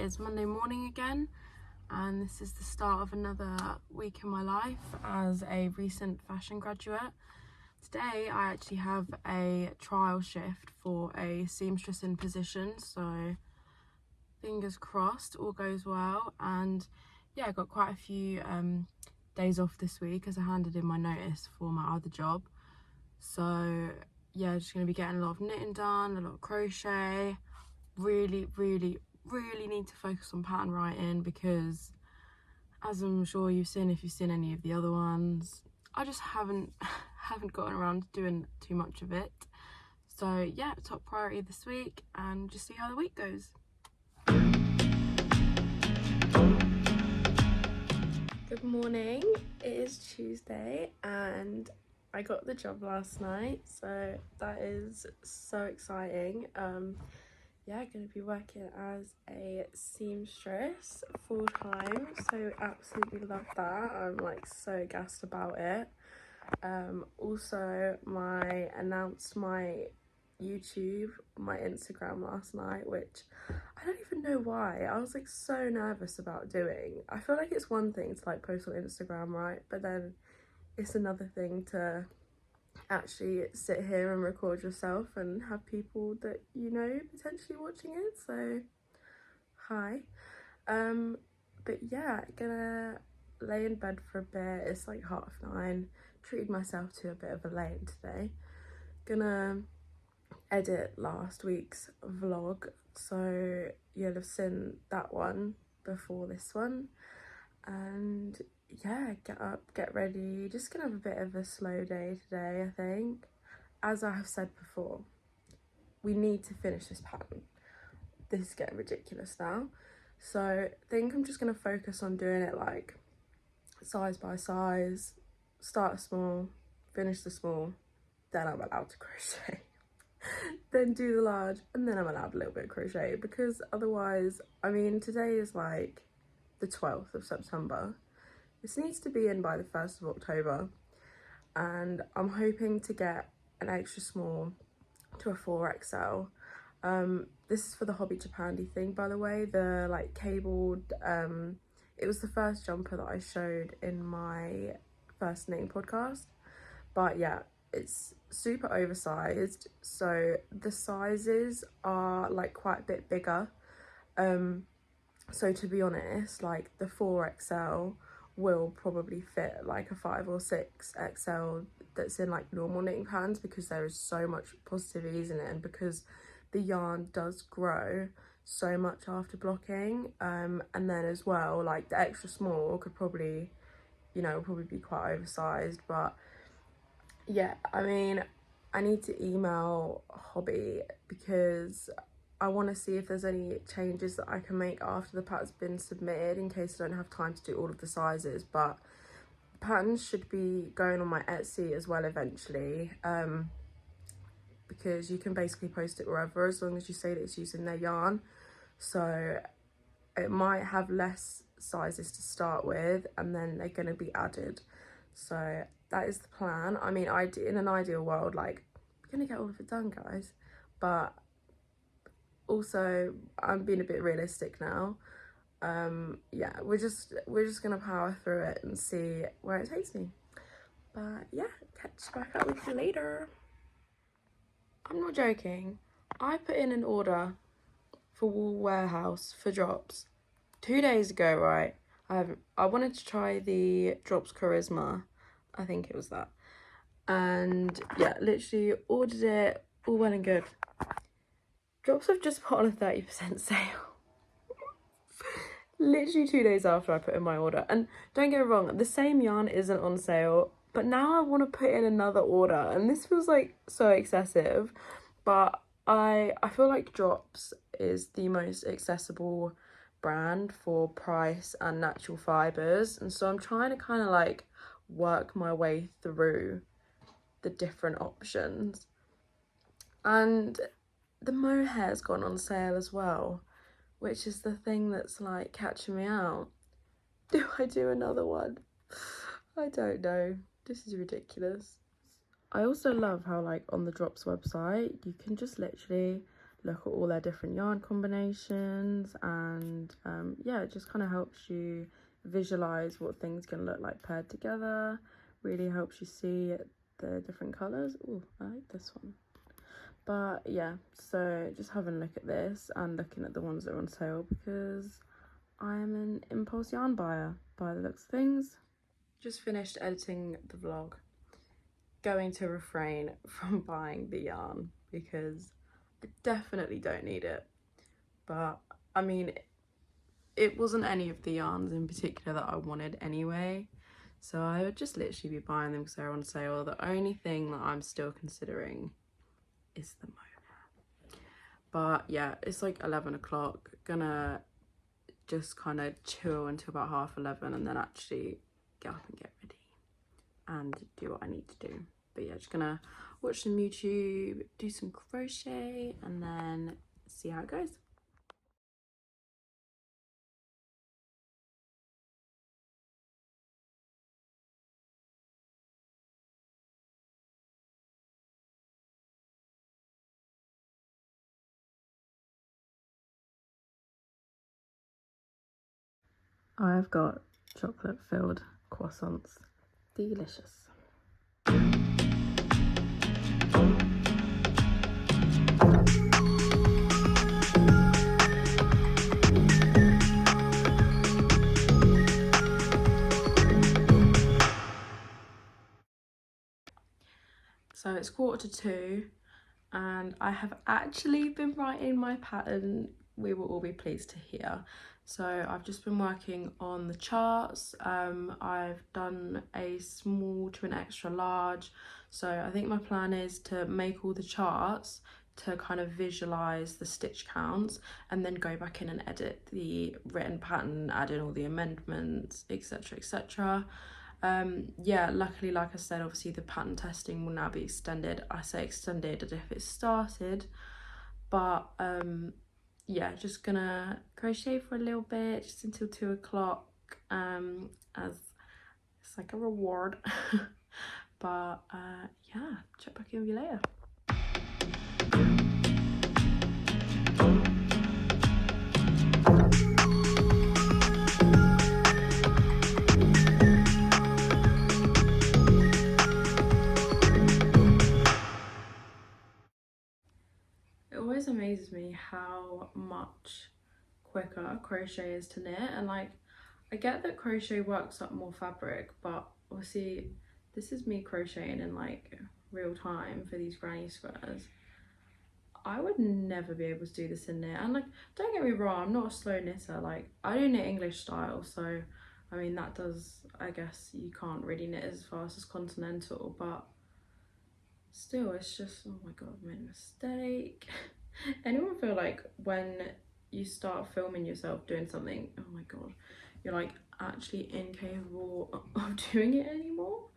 is Monday morning again, and this is the start of another week in my life as a recent fashion graduate. Today I actually have a trial shift for a seamstress in position, so fingers crossed all goes well. And yeah, I got quite a few days off this week as I handed in my notice for my other job. So yeah, just going to be getting a lot of knitting done, a lot of crochet. Really need to focus on pattern writing because, as I'm sure you've seen if you've seen any of the other ones, I just haven't gotten around to doing too much of it. So yeah, top priority this week, and just see how the week goes. Good morning, it is Tuesday and I got the job last night, so that is so exciting. Yeah, going to be working as a seamstress full-time, so absolutely love that. I'm like so gassed about it. Also, announced my YouTube, my Instagram last night, which I don't even know why. I was like so nervous about doing. I feel like it's one thing to like post on Instagram, right? But then it's another thing to actually sit here and record yourself and have people that you know potentially watching it. So hi. But yeah, gonna lay in bed for a bit. It's like 9:30. Treated myself to a bit of a lay-in today. Gonna edit last week's vlog, so you'll have seen that one before this one. And yeah, get up, get ready. Just gonna have a bit of a slow day today, I think. As I have said before, we need to finish this pattern. This is getting ridiculous now. So I think I'm just gonna focus on doing it like size by size. Start small, finish the small, then I'm allowed to crochet. Then do the large, and then I'm allowed a little bit of crochet, because otherwise, I mean, today is like the 12th of September. This needs to be in by the 1st of October, and I'm hoping to get an extra small to a 4XL. This is for the Hobby Japandi thing, by the way, the like cabled, it was the first jumper that I showed in my first knitting podcast. But yeah, it's super oversized, so the sizes are like quite a bit bigger. So to be honest, like the 4XL will probably fit like a 5 or 6XL that's in like normal knitting patterns, because there is so much positive ease in it, and because the yarn does grow so much after blocking. And then as well, like the extra small could probably, you know, probably be quite oversized. But yeah, I mean, I need to email Hobby because I want to see if there's any changes that I can make after the pattern's been submitted, in case I don't have time to do all of the sizes. But the patterns should be going on my Etsy as well eventually, because you can basically post it wherever as long as you say that it's using their yarn. So it might have less sizes to start with, and then they're going to be added. So that is the plan. I mean, in an ideal world, like, we're going to get all of it done, guys. But also, I'm being a bit realistic now. Yeah, we're just going to power through it and see where it takes me. But yeah, catch back up with you later. I'm not joking. I put in an order for Wool Warehouse for drops 2 days ago, right? I wanted to try the Drops Charisma, I think it was that, and yeah, literally ordered it, all well and good. Drops have just put on a 30% sale. Literally 2 days after I put in my order. And don't get me wrong, the same yarn isn't on sale, but now I want to put in another order, and this feels like so excessive. But I feel like Drops is the most accessible brand for price and natural fibres, and so I'm trying to kind of like work my way through the different options. And the mohair's gone on sale as well, which is the thing that's like catching me out. Do I do another one? I don't know. This is ridiculous. I also love how like on the Drops website you can just literally look at all their different yarn combinations, and yeah, it just kind of helps you visualize what things can look like paired together. Really helps you see the different colors. Oh, I like this one. But yeah, so just having a look at this and looking at the ones that are on sale, because I am an impulse yarn buyer by the looks of things. Just finished editing the vlog. Going to refrain from buying the yarn because I definitely don't need it. But I mean, it wasn't any of the yarns in particular that I wanted anyway. So I would just literally be buying them because they're on sale. The only thing that I'm still considering is the mohair. But yeah, it's like 11 o'clock. Gonna just kind of chill until about 11:30 and then actually get up and get ready and do what I need to do. But yeah, just gonna watch some YouTube, do some crochet, and then see how it goes. I've got chocolate filled croissants. Delicious. So it's 1:45 and I have actually been writing my pattern. We will all be pleased to hear. So I've just been working on the charts. I've done a small to an extra large. So I think my plan is to make all the charts to kind of visualize the stitch counts and then go back in and edit the written pattern, add in all the amendments, etc, etc. Yeah, luckily, like I said, obviously the pattern testing will now be extended. I say extended as if it started, but yeah, just gonna crochet for a little bit, just until 2 o'clock, as it's like a reward. But yeah, check back in with you later. It always amazes me how much quicker crochet is to knit, and like I get that crochet works up more fabric, but obviously this is me crocheting in like real time for these granny squares. I would never be able to do this in knit, and like don't get me wrong, I'm not a slow knitter. Like I do knit English style, so I mean that does, I guess you can't really knit as fast as continental, but still it's just, oh my god, I made a mistake. Anyone feel like when you start filming yourself doing something, oh my god, you're like actually incapable of doing it anymore?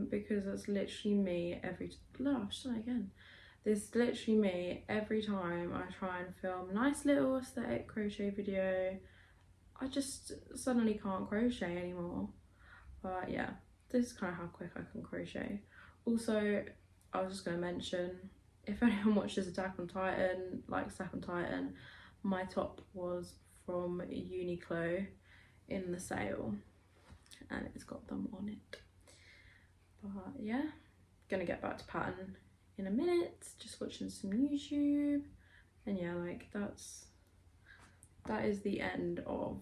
Because that's literally me every, no, I'll try again. This is literally me every time I try and film a nice little aesthetic crochet video. I just suddenly can't crochet anymore. But yeah, this is kind of how quick I can crochet. Also, I was just going to mention, if anyone watches Attack on Titan, likes Attack on Titan, my top was from Uniqlo in the sale and it's got them on it. But yeah, gonna get back to pattern in a minute, just watching some YouTube, and yeah, like that is the end of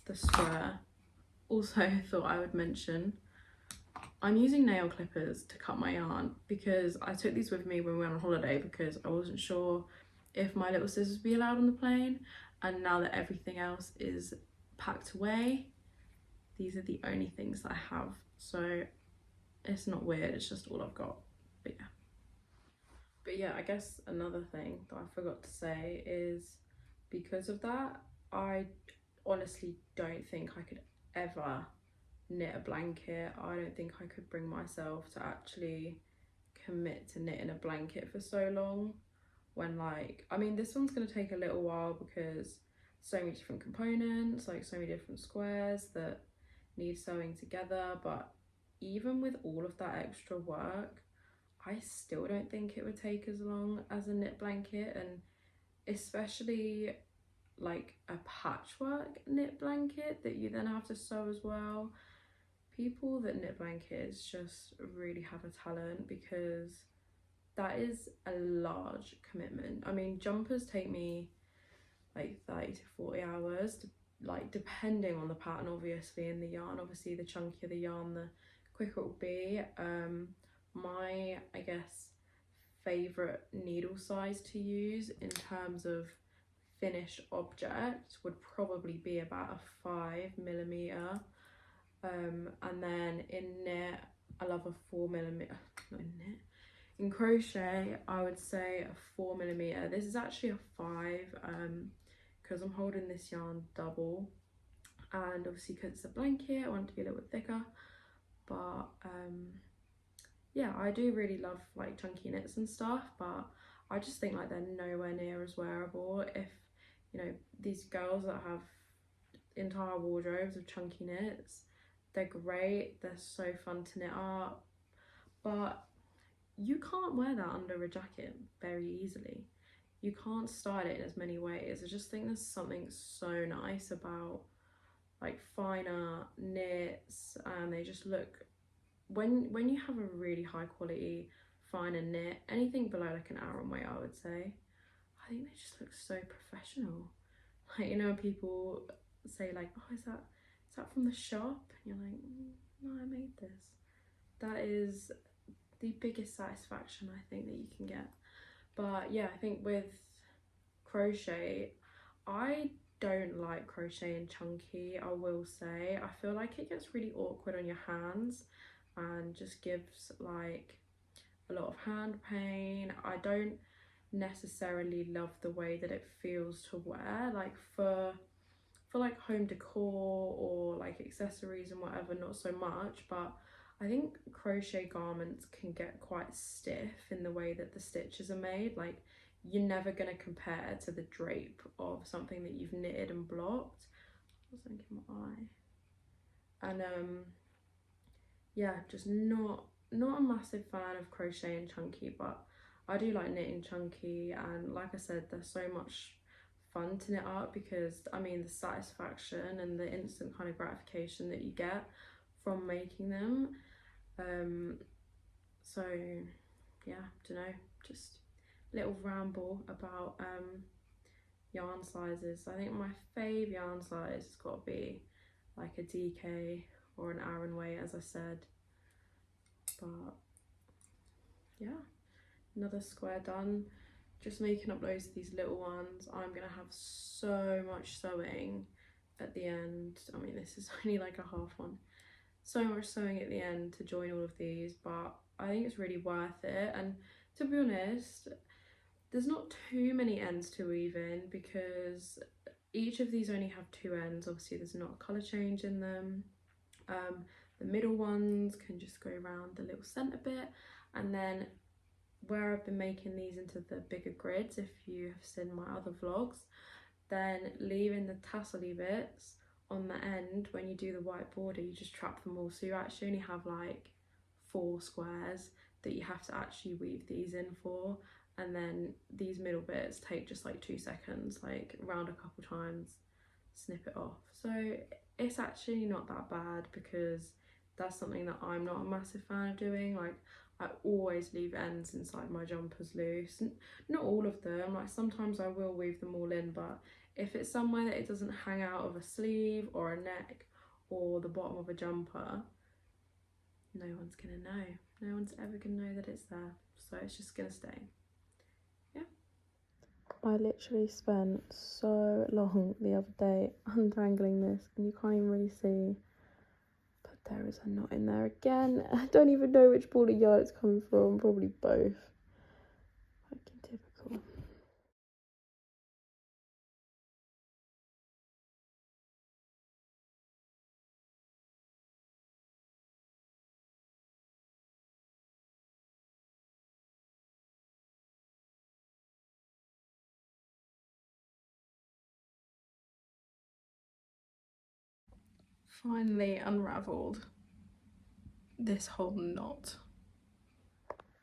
the square. Also thought I would mention, I'm using nail clippers to cut my yarn because I took these with me when we went on holiday because I wasn't sure if my little scissors would be allowed on the plane, and now that everything else is packed away, these are the only things that I have. So it's not weird, it's just all I've got. But yeah, I guess another thing that I forgot to say is, because of that, I honestly don't think I could ever knit a blanket. I don't think I could bring myself to actually commit to knitting a blanket for so long, when like, I mean, this one's going to take a little while because so many different components, like so many different squares that need sewing together. But even with all of that extra work, I still don't think it would take as long as a knit blanket, and especially like a patchwork knit blanket that you then have to sew as well. People that knit blankets just really have a talent, because that is a large commitment. I mean, jumpers take me like 30 to 40 hours, like depending on the pattern obviously and the yarn. Obviously the chunkier the yarn, the quicker it will be. My, I guess, favorite needle size to use in terms of finished object would probably be about a 5mm. And then in knit, I love a 4mm. Not in knit, in crochet I would say a 4mm. This is actually a 5, because I'm holding this yarn double, and obviously because it's a blanket I want it to be a little bit thicker. But yeah, I do really love like chunky knits and stuff, but I just think like they're nowhere near as wearable. If you know, these girls that have entire wardrobes of chunky knits, they're great, they're so fun to knit up, but you can't wear that under a jacket very easily. You can't style it in as many ways. I just think there's something so nice about like finer knits, and they just look, when you have a really high quality finer knit, anything below like an Aran weight, I would say, I think they just look so professional. Like, you know, people say like, oh, is that from the shop? And you're like, no, I made this. That is the biggest satisfaction I think that you can get. But yeah, I think with crochet, I don't like crocheting chunky, I will say. I feel like it gets really awkward on your hands and just gives like a lot of hand pain. I don't necessarily love the way that it feels to wear, like for like home decor or like accessories and whatever, not so much. But I think crochet garments can get quite stiff in the way that the stitches are made. Like, you're never going to compare to the drape of something that you've knitted and blocked. I was thinking my eye. And yeah, just not a massive fan of crocheting chunky, but I do like knitting chunky, and like I said, they're so much fun to knit up, because I mean the satisfaction and the instant kind of gratification that you get from making them. So yeah, don't know, just little ramble about yarn sizes. I think my fave yarn size has got to be like a DK or an Aran weight, as I said. But yeah, another square done. Just making up loads of these little ones. I'm gonna have so much sewing at the end. I mean, this is only like a half one. So much sewing at the end to join all of these, but I think it's really worth it. And to be honest, there's not too many ends to weave in, because each of these only have 2 ends. Obviously there's not a colour change in them. The middle ones can just go around the little centre bit, and then where I've been making these into the bigger grids, if you have seen my other vlogs, then leaving the tassel-y bits on the end, when you do the white border, you just trap them all, so you actually only have like 4 squares that you have to actually weave these in for. And then these middle bits take just like 2 seconds, like round a couple times, snip it off. So it's actually not that bad, because that's something that I'm not a massive fan of doing. Like, I always leave ends inside my jumpers loose. Not all of them, like sometimes I will weave them all in, but if it's somewhere that it doesn't hang out of a sleeve or a neck or the bottom of a jumper, no one's gonna know. No one's ever gonna know that it's there, so it's just gonna stay. Yeah. I literally spent so long the other day untangling this, and you can't even really see, but there is a knot in there again. I don't even know which ball of yarn it's coming from, probably both. Fucking typical. Finally unravelled this whole knot.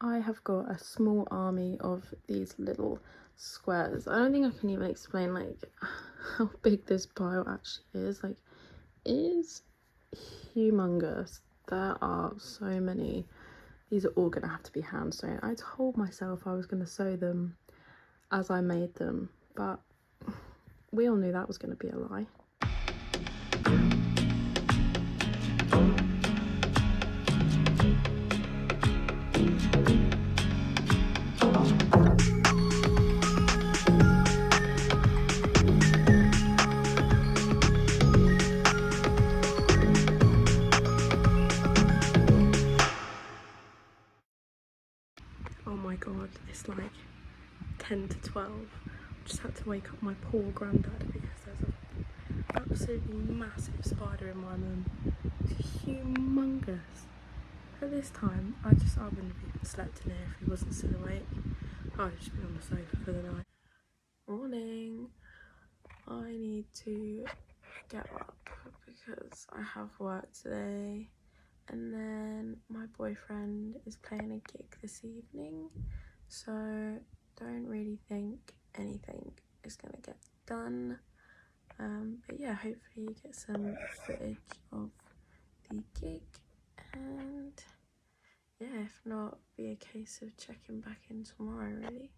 I have got a small army of these little squares. I don't think I can even explain like how big this pile actually is. Like, it is humongous. There are so many. These are all gonna have to be hand sewn. I told myself I was gonna sew them as I made them, but we all knew that was gonna be a lie. Oh my god, it's like 10 to 12. I just had to wake up my poor granddad because there's an absolutely massive spider in my room. It's humongous. At this time, I wouldn't have even slept in here if he wasn't still awake. I'd just be on the sofa for the night. Morning. I need to get up because I have work today. And then my boyfriend is playing a gig this evening, so don't really think anything is gonna get done. But yeah, hopefully you get some footage of the gig, and yeah, if not, be a case of checking back in tomorrow really.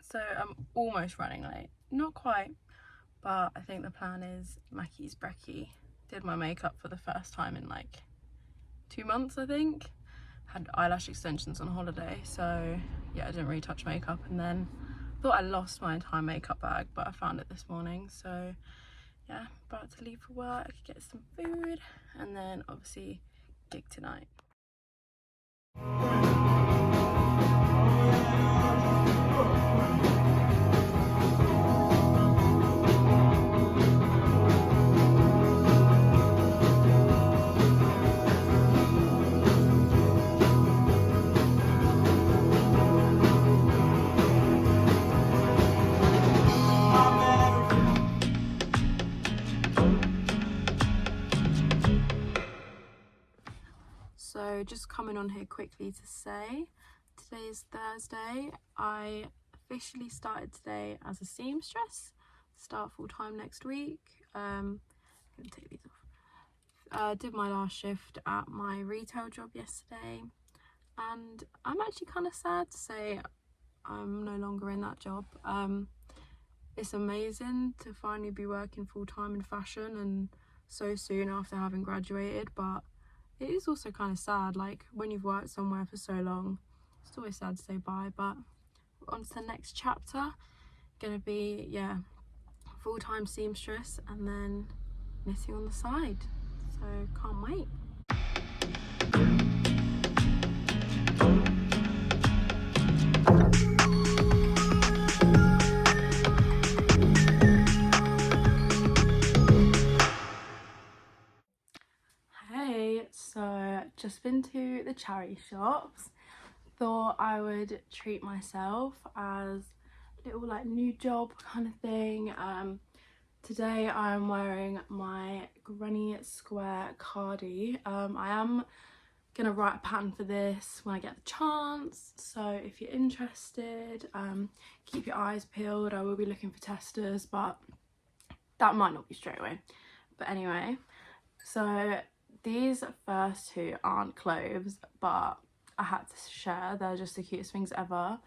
So I'm almost running late, not quite, but I think the plan is Mackie's brekkie. Did my makeup for the first time in like 2 months, I think. Had eyelash extensions on holiday, so yeah, I didn't really touch makeup, and then thought I lost my entire makeup bag, but I found it this morning. So yeah, about to leave for work, get some food, and then obviously gig tonight. So just coming on here quickly to say, today is Thursday. I officially started today as a seamstress, start full time next week. I'm gonna take these off. Did my last shift at my retail job yesterday, and I'm actually kind of sad to say I'm no longer in that job. It's amazing to finally be working full time in fashion and so soon after having graduated, but it is also kind of sad, like when you've worked somewhere for so long, it's always sad to say bye. But on to the next chapter, gonna be, yeah, full-time seamstress and then knitting on the side, so can't wait. Hey, so just been to the charity shops. Thought I would treat myself as a little like new job kind of thing. Today I'm wearing my granny square cardi. I am gonna write a pattern for this when I get the chance, so if you're interested, keep your eyes peeled. I will be looking for testers, but that might not be straight away. But anyway, so these first two aren't clothes, but I had to share. They're just the cutest things ever.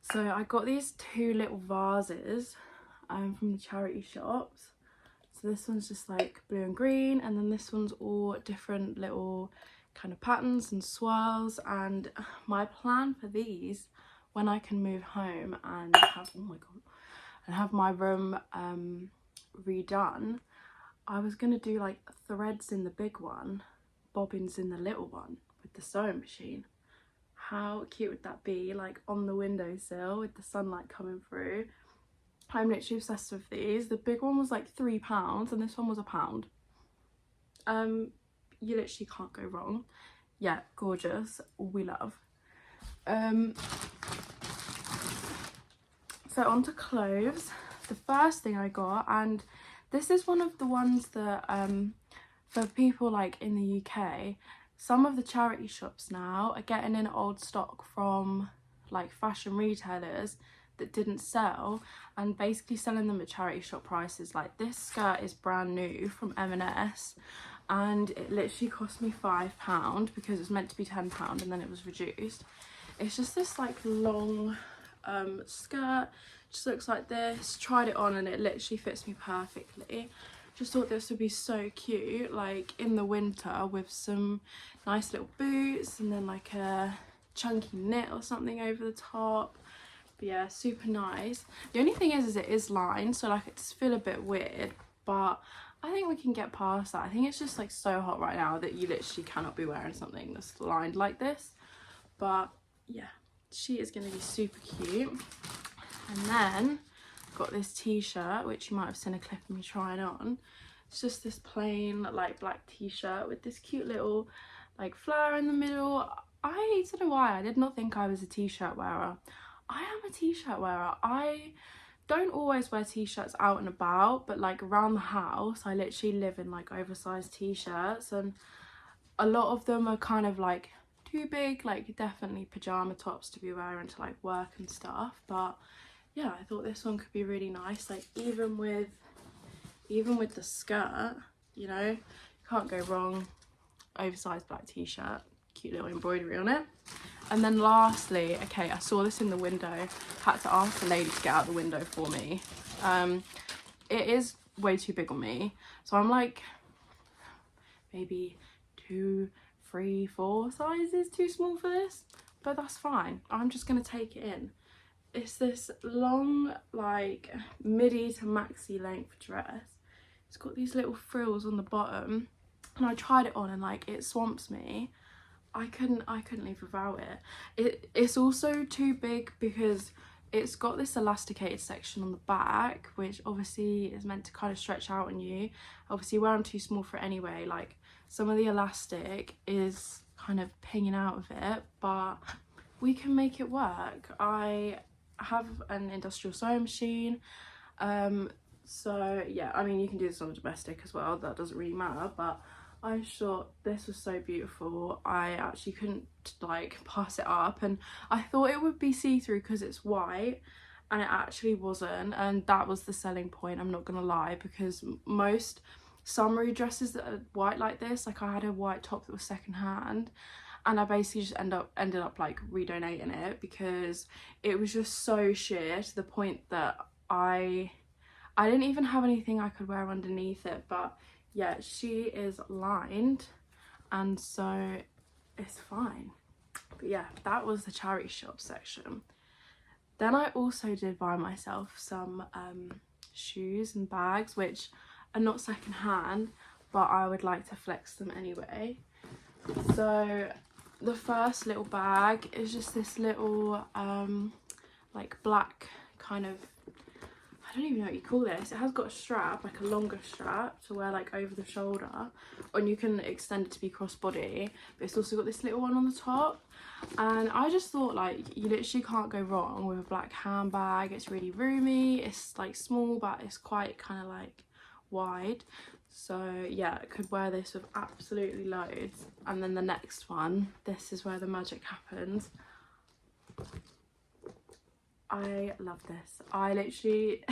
So I got these two little vases from the charity shops. So this one's just like blue and green, and then this one's all different little kind of patterns and swirls. And my plan for these, when I can move home and have, oh my god, and have my room redone, I was gonna do like threads in the big one, bobbins in the little one with the sewing machine. How cute would that be, like on the windowsill with the sunlight coming through? I'm literally obsessed with these. The big one was like £3 and this one was £1. You literally can't go wrong. Yeah, gorgeous, we love. So on to clothes. The first thing I got, and this is one of the ones that for people like in the UK, some of the charity shops now are getting in old stock from like fashion retailers that didn't sell and basically selling them at charity shop prices. Like this skirt is brand new from M&S and it literally cost me £5 because it was meant to be £10 and then it was reduced. It's just this like long skirt, just looks like this. Tried it on and it literally fits me perfectly. Just thought this would be so cute like in the winter with some nice little boots and then like a chunky knit or something over the top. But yeah, super nice. The only thing is it is lined, so like it's feel a bit weird, but I think we can get past that. I think it's just like so hot right now that you literally cannot be wearing something that's lined like this. But yeah, she is going to be super cute. And then got this t-shirt which you might have seen a clip of me trying on. It's just this plain like black t-shirt with this cute little like flower in the middle. I don't know why I did not think I was a t-shirt wearer. I am a t-shirt wearer. I don't always wear t-shirts out and about, but like around the house I literally live in like oversized t-shirts, and a lot of them are kind of like too big, like definitely pajama tops to be wearing to like work and stuff. But yeah, I thought this one could be really nice, like even with the skirt, you know, you can't go wrong. Oversized black t-shirt, cute little embroidery on it. And then lastly, okay, I saw this in the window, had to ask the lady to get out the window for me. It is way too big on me, so I'm like maybe 2, 3, 4 sizes too small for this, but that's fine. I'm just gonna take it in. It's this long like midi to maxi length dress. It's got these little frills on the bottom, and I tried it on and like it swamps me. I couldn't live without it. It's also too big because it's got this elasticated section on the back, which obviously is meant to kind of stretch out on you. Obviously where I'm too small for it anyway, like some of the elastic is kind of pinging out of it, but we can make it work. I have an industrial sewing machine, so yeah, I mean you can do this on a domestic as well, that doesn't really matter, but I just thought this was so beautiful. I actually couldn't like pass it up, and I thought it would be see-through because it's white, and it actually wasn't, and that was the selling point, I'm not gonna lie, because most summery dresses that are white like this, like I had a white top that was secondhand and I basically just ended up like redonating it because it was just so sheer to the point that I didn't even have anything I could wear underneath it. But yeah, she is lined and so it's fine. But yeah, that was the charity shop section. Then I also did buy myself some shoes and bags, which are not secondhand, but I would like to flex them anyway. So the first little bag is just this little like black kind of, I don't even know what you call this. It has got a strap, like a longer strap to wear like over the shoulder, and you can extend it to be crossbody, but it's also got this little one on the top. And I just thought like you literally can't go wrong with a black handbag. It's really roomy, it's like small but it's quite kind of like wide, so yeah, I could wear this with absolutely loads. And then the next one, this is where the magic happens. I love this. I literally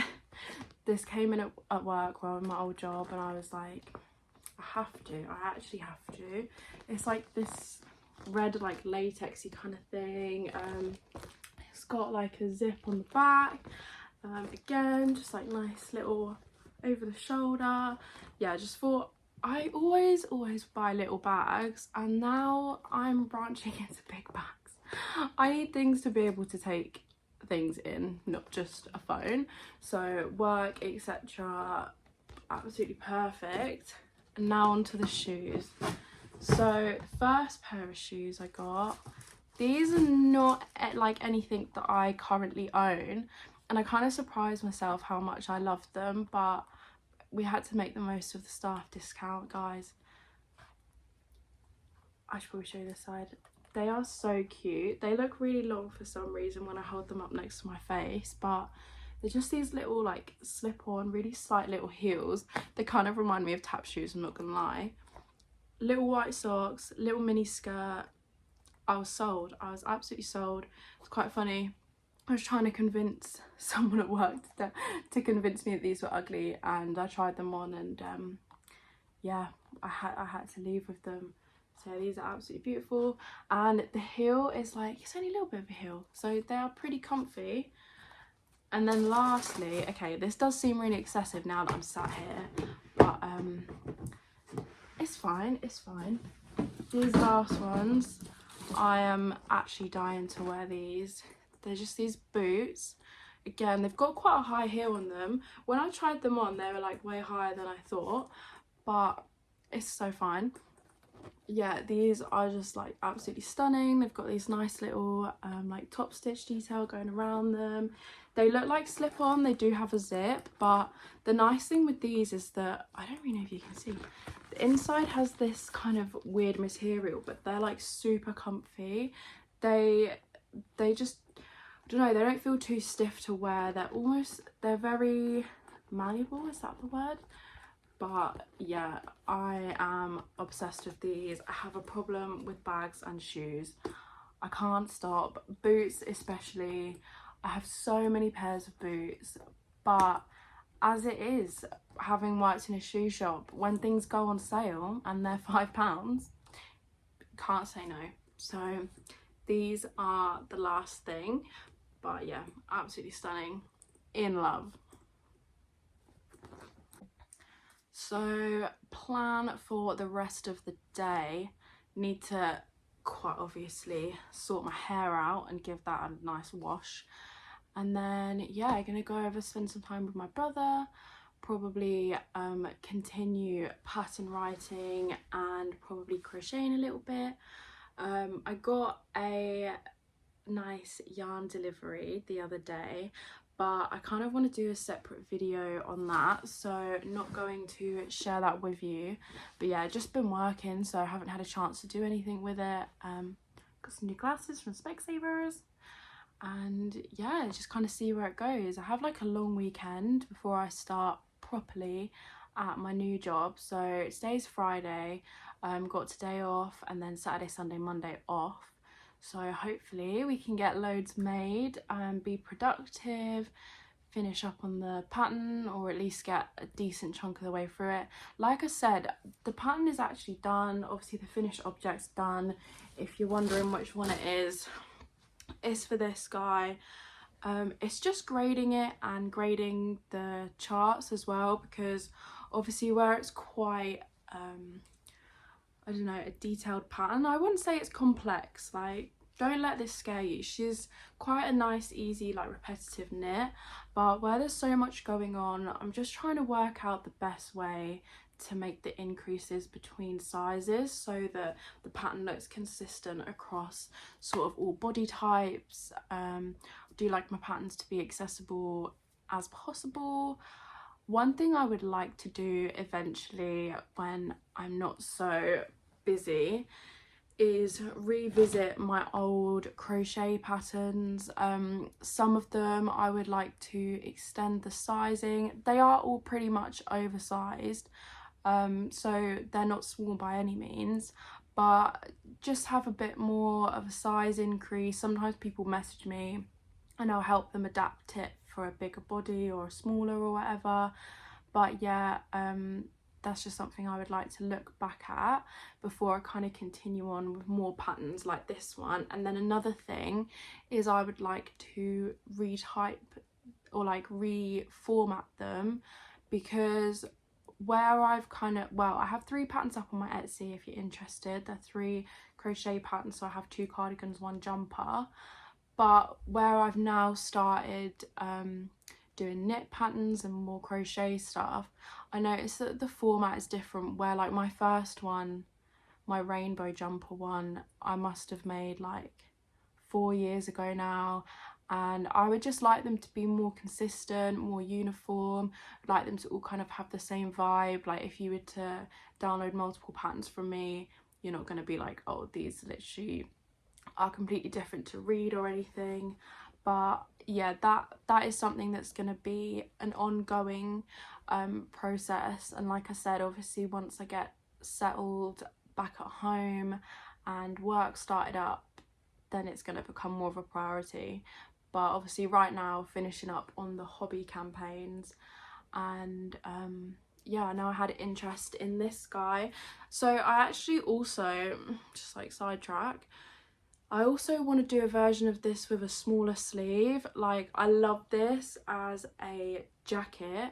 this came in at work, well, in my old job, and I was like, I actually have to. It's like this red like latexy kind of thing. It's got like a zip on the back, again just like nice little over the shoulder. Yeah, I just thought I always buy little bags, and now I'm branching into big bags. I need things to be able to take things in, not just a phone, so work, etc. Absolutely perfect. And now onto the shoes. So the first pair of shoes I got, these are not like anything that I currently own, and I kind of surprised myself how much I loved them, but we had to make the most of the staff discount, guys. I should probably show you this side. They are so cute. They look really long for some reason when I hold them up next to my face, but they're just these little like slip-on, really slight little heels. They kind of remind me of tap shoes, I'm not gonna lie. little white socks, little mini skirt. I was sold. I was absolutely sold. It's quite funny. I was trying to convince someone at work to convince me that these were ugly, and I tried them on, and yeah, I had to leave with them. So these are absolutely beautiful, and the heel is like, it's only a little bit of a heel, so they are pretty comfy. And then lastly, okay, this does seem really excessive now that I'm sat here, but it's fine, it's fine. These last ones, I am actually dying to wear these. They're just these boots. Again, they've got quite a high heel on them. When I tried them on, they were like way higher than I thought, but it's so fine. Yeah, these are just like absolutely stunning. They've got these nice little like top stitch detail going around them. They look like slip on. They do have a zip, but the nice thing with these is that, I don't really know if you can see, the inside has this kind of weird material, but they're like super comfy. They just, I don't know, they don't feel too stiff to wear. They're very malleable, is that the word? But yeah, I am obsessed with these. I have a problem with bags and shoes. I can't stop. Boots especially. I have so many pairs of boots, but as it is, having worked in a shoe shop, when things go on sale and they're £5, can't say no. So these are the last thing, but yeah, absolutely stunning. In love. So plan for the rest of the day. Need to quite obviously sort my hair out and give that a nice wash. And then yeah, I'm gonna go over, spend some time with my brother, probably continue pattern writing and probably crocheting a little bit. I got a nice yarn delivery the other day, but I kind of want to do a separate video on that, so not going to share that with you. But yeah, just been working, so I haven't had a chance to do anything with it. Got some new glasses from Specsavers, and yeah, just kind of see where it goes. I have like a long weekend before I start properly at my new job. So today's Friday, got today off, and then Saturday, Sunday, Monday off. So hopefully we can get loads made and be productive, finish up on the pattern, or at least get a decent chunk of the way through it. Like I said, the pattern is actually done. Obviously the finished object's done. If you're wondering which one it is, it's for this guy. It's just grading it and grading the charts as well, because obviously where it's quite I don't know, a detailed pattern, I wouldn't say it's complex, like don't let this scare you. She's quite a nice, easy, like repetitive knit, but where there's so much going on, I'm just trying to work out the best way to make the increases between sizes so that the pattern looks consistent across sort of all body types. I do like my patterns to be accessible as possible. One thing I would like to do eventually when I'm not so busy is revisit my old crochet patterns. Some of them I would like to extend the sizing. They are all pretty much oversized, so they're not small by any means, but just have a bit more of a size increase. Sometimes people message me and I'll help them adapt it for a bigger body or a smaller or whatever. But yeah, that's just something I would like to look back at before I kind of continue on with more patterns like this one. And then another thing is I would like to retype or like reformat them, because where I've kind of, well, I have 3 patterns up on my Etsy if you're interested. They're 3 crochet patterns, so I have 2 cardigans, 1 jumper. But where I've now started doing knit patterns and more crochet stuff, I noticed that the format is different, where like my first one, my rainbow jumper one, I must have made like 4 years ago now, and I would just like them to be more consistent, more uniform. I'd like them to all kind of have the same vibe. Like if you were to download multiple patterns from me, you're not going to be like, oh, these literally are completely different to read or anything. But yeah, that is something that's going to be an ongoing process. And like I said, obviously once I get settled back at home and work started up, then it's going to become more of a priority. But obviously right now, finishing up on the hobby campaigns, and yeah, now I had an interest in this guy. So I actually also, just like sidetrack, I also want to do a version of this with a smaller sleeve. Like, I love this as a jacket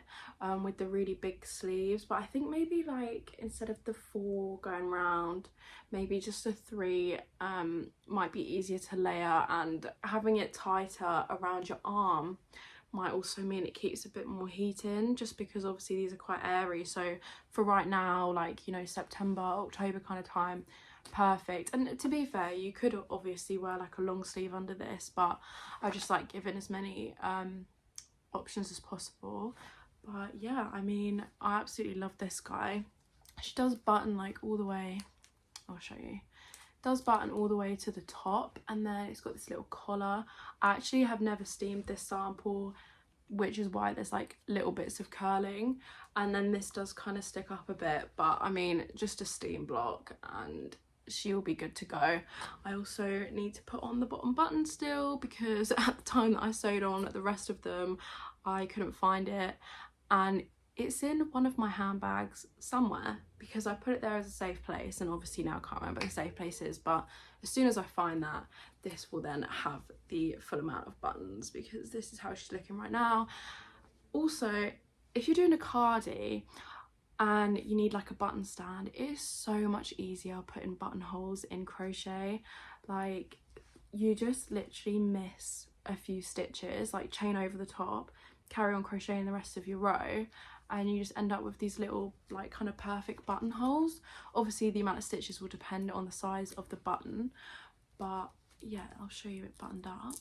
with the really big sleeves, but I think maybe like instead of the 4 going round, maybe just a 3 might be easier to layer, and having it tighter around your arm might also mean it keeps a bit more heat in, just because obviously these are quite airy. So for right now, like, you know, September, October kind of time, perfect. And to be fair, you could obviously wear like a long sleeve under this, but I just like giving as many options as possible. But yeah, I mean, I absolutely love this guy. She does button like all the way, I'll show you, does button all the way to the top, and then it's got this little collar. I actually have never steamed this sample, which is why there's like little bits of curling, and then this does kind of stick up a bit, but I mean, just a steam block and she'll be good to go. I also need to put on the bottom button still, because at the time that I sewed on the rest of them I couldn't find it, and it's in one of my handbags somewhere because I put it there as a safe place, and obviously now I can't remember the safe places, but as soon as I find that, this will then have the full amount of buttons, because this is how she's looking right now. Also, if you're doing a cardi and you need like a button stand, it is so much easier putting buttonholes in crochet. Like, you just literally miss a few stitches, like chain over the top, carry on crocheting the rest of your row, and you just end up with these little like kind of perfect buttonholes. Obviously the amount of stitches will depend on the size of the button, but yeah, I'll show you it buttoned up.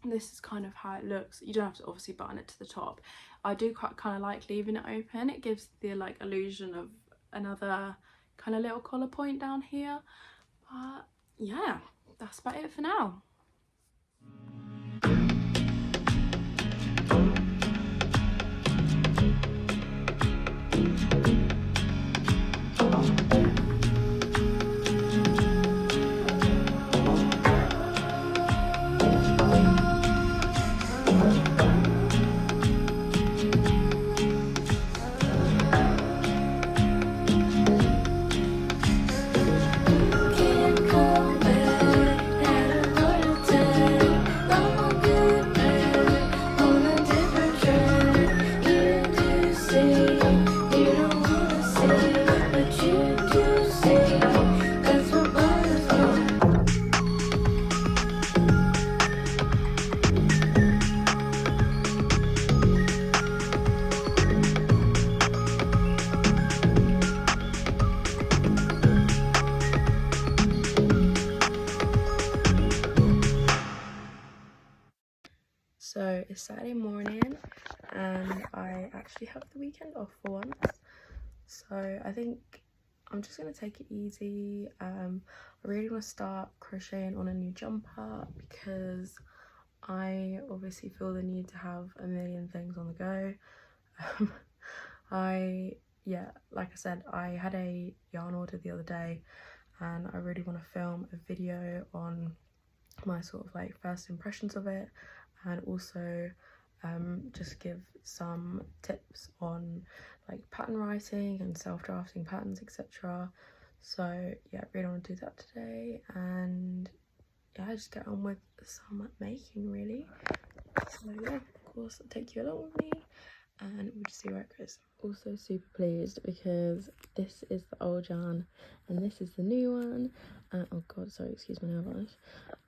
This is kind of how it looks. You don't have to obviously button it to the top. I do kind of like leaving it open. It gives the like illusion of another kind of little collar point down here. But yeah, that's about it for now. So it's Saturday morning and I actually have the weekend off for once, so I think I'm just going to take it easy. I really want to start crocheting on a new jumper because I obviously feel the need to have a million things on the go. Like I said, I had a yarn order the other day and I really want to film a video on my sort of like first impressions of it, and also just give some tips on like pattern writing and self-drafting patterns, etc. So yeah, I really want to do that today, and yeah, just get on with some making really. So yeah, of course I'll take you along with me and we'll just see where it goes. Also super pleased because this is the old yarn and this is the new one, and oh god, sorry, excuse my nail varnish.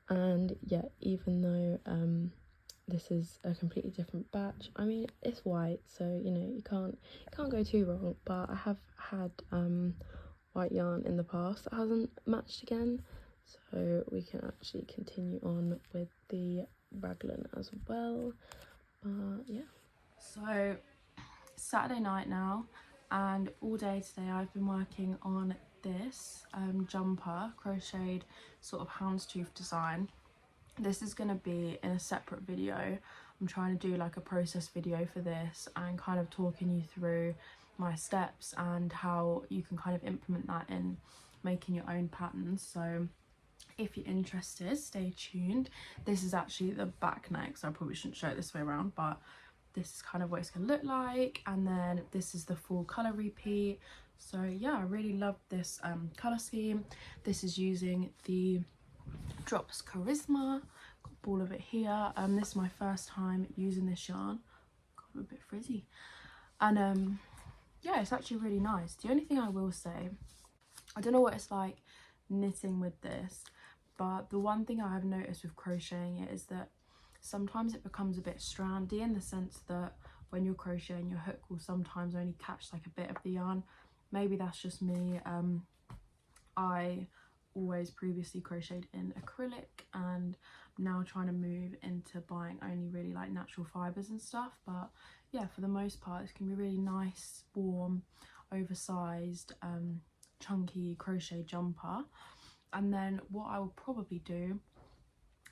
And yeah, even though this is a completely different batch, I mean it's white, so you know you can't go too wrong, but I have had white yarn in the past that hasn't matched again, so we can actually continue on with the raglan as well. But yeah, so Saturday night now, and all day today I've been working on this jumper, crocheted sort of houndstooth design. This is going to be in a separate video. I'm trying to do like a process video for this and kind of talking you through my steps and how you can kind of implement that in making your own patterns. So if you're interested, stay tuned. This is actually the back neck, so I probably shouldn't show it this way around, but this is kind of what it's going to look like. And then this is the full colour repeat. So yeah, I really love this colour scheme. This is using the Drops Charisma. Got a ball of it here. This is my first time using this yarn. Got a bit frizzy. And yeah, it's actually really nice. The only thing I will say, I don't know what it's like knitting with this, but the one thing I have noticed with crocheting it is that sometimes it becomes a bit strandy, in the sense that when you're crocheting, your hook will sometimes only catch like a bit of the yarn. Maybe that's just me. I always previously crocheted in acrylic, and now trying to move into buying only really like natural fibres and stuff. But yeah, for the most part, it can be really nice, warm, oversized, chunky crochet jumper. And then what I will probably do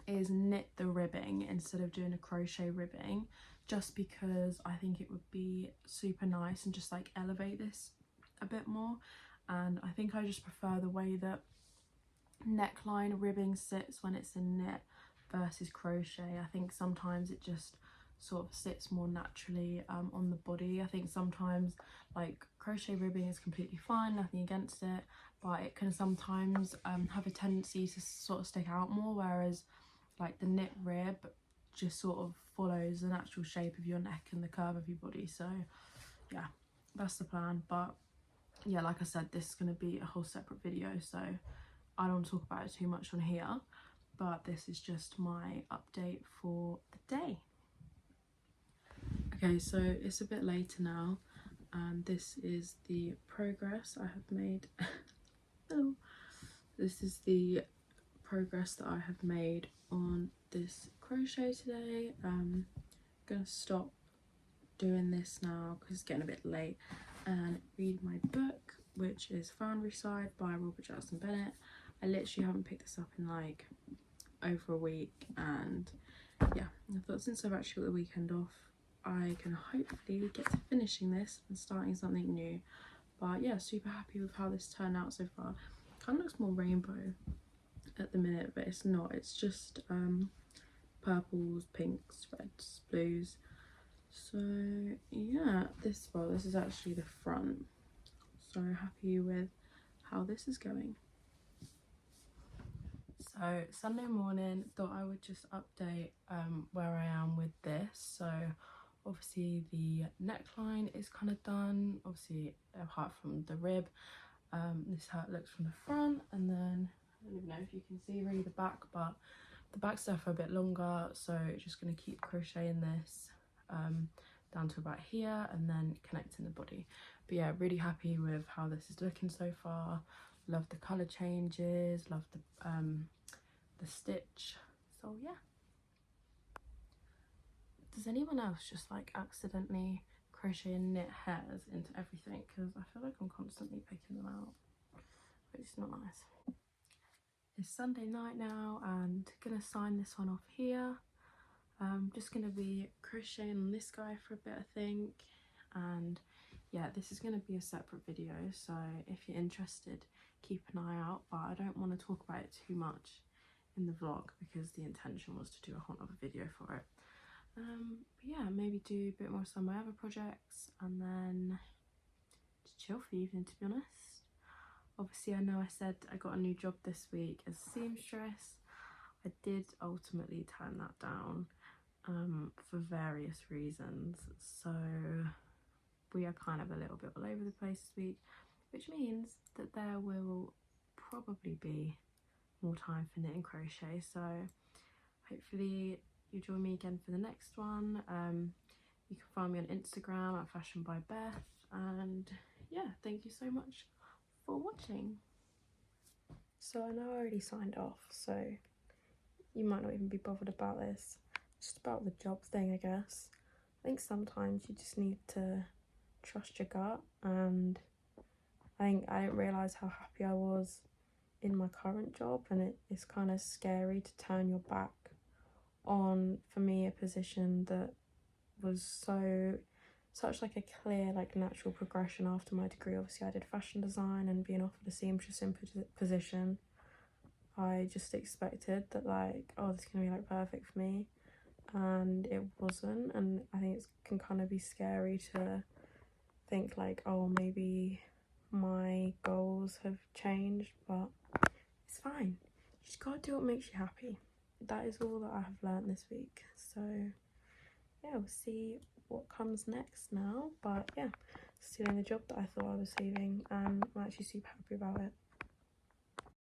is knit the ribbing instead of doing a crochet ribbing, just because I think it would be super nice and just like elevate this a bit more. And I think I just prefer the way that neckline ribbing sits when it's in knit versus crochet. I think sometimes it just sort of sits more naturally on the body. I think sometimes like crochet ribbing is completely fine, nothing against it, but it can sometimes have a tendency to sort of stick out more, whereas like the knit rib just sort of follows the natural shape of your neck and the curve of your body. So yeah, that's the plan. But yeah, like I said, this is going to be a whole separate video, so I don't want to talk about it too much on here, but this is just my update for the day. Okay, so it's a bit later now, and this is the progress I have made. Oh, this is the progress that I have made on this crochet today. I'm gonna stop doing this now because it's getting a bit late, and read my book, which is Foundry Side by Robert Jackson Bennett. I literally haven't picked this up in like over a week, and yeah, I thought since I've actually got the weekend off, I can hopefully get to finishing this and starting something new. But yeah, super happy with how this turned out so far. Kind of looks more rainbow at the minute, but it's not. It's just purples, pinks, reds, blues. So yeah, this is actually the front. So happy with how this is going. So Sunday morning, thought I would just update where I am with this. So obviously the neckline is kind of done, obviously apart from the rib. This is how it looks from the front, and then I don't even know if you can see really the back, but the back stuff are a bit longer, so just going to keep crocheting this down to about here and then connecting the body. But yeah, really happy with how this is looking so far. Love the colour changes, love the stitch. So yeah. Does anyone else just like accidentally crochet and knit hairs into everything? Because I feel like I'm constantly picking them out, but it's not nice. It's Sunday night now, and gonna sign this one off here. I'm just gonna be crocheting on this guy for a bit, I think. And yeah, this is gonna be a separate video, so if you're interested, keep an eye out. But I don't want to talk about it too much in the vlog because the intention was to do a whole other video for it. But yeah, maybe do a bit more of some of my other projects, and then just chill for the evening, to be honest. Obviously, I know I said I got a new job this week as a seamstress. I did ultimately turn that down for various reasons, so we are kind of a little bit all over the place this week, which means that there will probably be more time for knit and crochet. So hopefully you join me again for the next one. You can find me on Instagram at fashionedbybeth, and yeah, thank you so much for watching. So I know I already signed off, so you might not even be bothered about this. Just about the job thing, I guess. I think sometimes you just need to trust your gut, and I think I didn't realise how happy I was in my current job, and it's kind of scary to turn your back on, for me, a position that was so such like a clear, like natural progression after my degree. Obviously I did fashion design, and being offered a seamstress in position, I just expected that like, oh, this is gonna be like perfect for me, and it wasn't. And I think it can kind of be scary to think like, oh, maybe my goals have changed, but it's fine. You just gotta do what makes you happy. That is all that I have learned this week. So yeah, we'll see what comes next now. But yeah, still doing the job that I thought I was leaving, and I'm actually super happy about it.